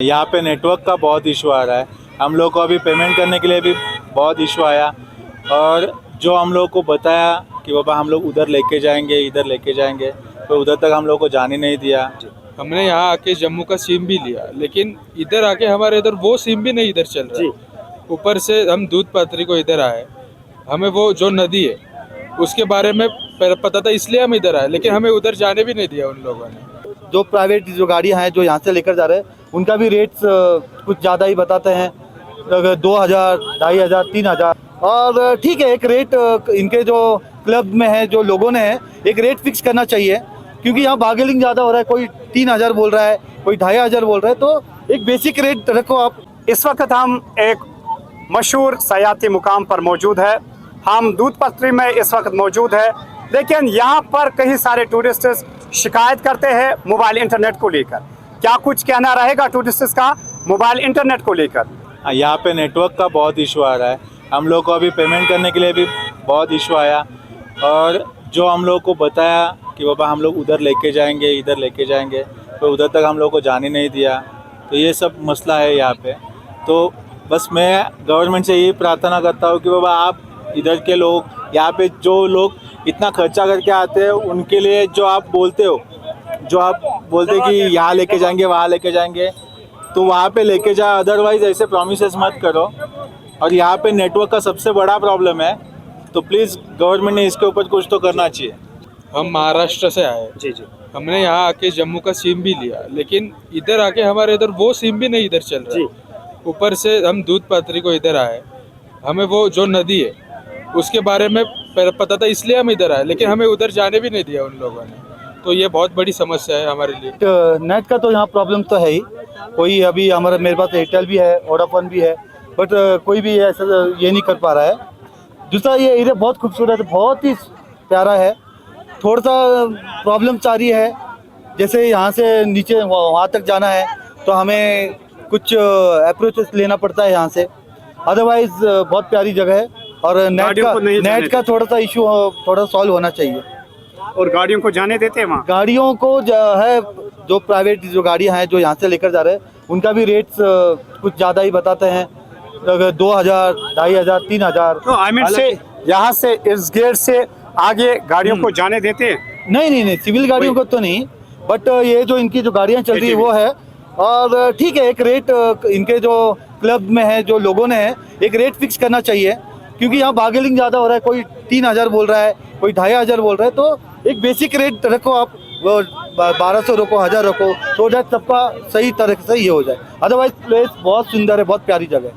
यहाँ पे नेटवर्क का बहुत इशू आ रहा है। हम लोग को अभी पेमेंट करने के लिए भी बहुत इशू आया और जो हम लोग को बताया कि बाबा हम लोग उधर लेके जाएंगे, इधर लेके जाएंगे, तो उधर तक हम लोग को जाने नहीं दिया। हमने यहाँ आके जम्मू का सिम भी लिया, लेकिन इधर आके हमारे इधर वो सिम भी नहीं इधर चल रहा है। ऊपर से हम दूध पत्री को इधर आए, हमें वो जो नदी है उसके बारे में पता था इसलिए हम इधर आए, लेकिन हमें उधर जाने भी नहीं दिया उन लोगों ने। जो प्राइवेट जो गाड़ियां हैं जो यहाँ से लेकर जा रहे हैं उनका भी रेट्स कुछ ज़्यादा ही बताते हैं, 2000, 2500, 3000। और ठीक है, एक रेट इनके जो क्लब में है, जो लोगों ने है, एक रेट फिक्स करना चाहिए, क्योंकि यहाँ बार्गेनिंग ज़्यादा हो रहा है। कोई 3000 बोल रहा है, कोई 2500 बोल रहा है, तो एक बेसिक रेट रखो आप। इस वक्त हम एक मशहूर सयाती मुकाम पर मौजूद है। हम दूध पत्री में इस वक्त मौजूद है, लेकिन यहाँ पर कई सारे टूरिस्ट्स शिकायत करते हैं मोबाइल इंटरनेट को लेकर। क्या कुछ कहना रहेगा टूरिस्ट्स का मोबाइल इंटरनेट को लेकर? यहाँ पे नेटवर्क का बहुत इशू आ रहा है। हम लोग को अभी पेमेंट करने के लिए भी बहुत इशू आया और जो हम लोग को बताया कि बाबा हम लोग उधर लेके जाएंगे, इधर लेके जाएंगे, तो उधर तक हम लोग को जाने नहीं दिया। तो ये सब मसला है यहाँ पे। तो बस मैं गवर्नमेंट से यही प्रार्थना करता हूँ कि बाबा आप इधर के लोग, यहाँ पे जो लोग इतना खर्चा करके आते हैं, उनके लिए जो आप बोलते हो, जो आप बोलते कि यहाँ लेके जाएंगे, वहाँ लेके जाएंगे, तो वहाँ पे लेके जाओ। अदरवाइज ऐसे प्रॉमिसेस मत करो। और यहाँ पे नेटवर्क का सबसे बड़ा प्रॉब्लम है, तो प्लीज़ गवर्नमेंट ने इसके ऊपर कुछ तो करना चाहिए। हम महाराष्ट्र से आए, जी। हमने यहाँ आके जम्मू का सिम भी लिया, लेकिन इधर आके हमारे इधर वो सिम भी नहीं इधर चल रहा है। ऊपर से हम दूध पत्री को इधर आए, हमें वो जो नदी है उसके बारे में पता था इसलिए हम इधर आए, लेकिन हमें उधर जाने भी नहीं दिया उन लोगों ने। तो ये बहुत बड़ी समस्या है हमारे लिए। नेट का तो यहाँ प्रॉब्लम तो है ही। कोई अभी मेरे पास एयरटेल भी है, वोडाफोन भी है, बट कोई भी ऐसा ये नहीं कर पा रहा है। दूसरा, ये एरिया बहुत खूबसूरत है, बहुत ही प्यारा है। थोड़ा सा प्रॉब्लम आ रही है, जैसे यहाँ से नीचे वहाँ तक जाना है तो हमें कुछ अप्रोचेस लेना पड़ता है यहाँ से। अदरवाइज बहुत प्यारी जगह है और नेट का थोड़ा सा इशू थोड़ा सॉल्व होना चाहिए। और गाड़ियों को जाने देते हैं वहाँ? गाड़ियों को है, जो प्राइवेट जो गाड़ियां हैं जो यहाँ से लेकर जा रहे हैं उनका भी रेट्स कुछ ज़्यादा ही बताते हैं, 2000, 2500, 3000। तो आई मीन से यहाँ से इस गेट से आगे गाड़ियों को जाने देते हैं? नहीं, सिविल गाड़ियों को तो नहीं, बट ये जो इनकी जो गाड़ियाँ चल रही है वो है। और ठीक है, एक रेट इनके जो क्लब में है, जो लोगों ने है, एक रेट फिक्स करना चाहिए, क्योंकि यहाँ बार्गेनिंग ज़्यादा हो रहा है। कोई 3000 बोल रहा है, कोई 2500 बोल रहा है, तो एक बेसिक रेट रखो आप। वो 1200 रखो, 1000 रखो, तो सबका सही तरह से ये हो जाए। अदरवाइज प्लेस बहुत सुंदर है, बहुत प्यारी जगह है।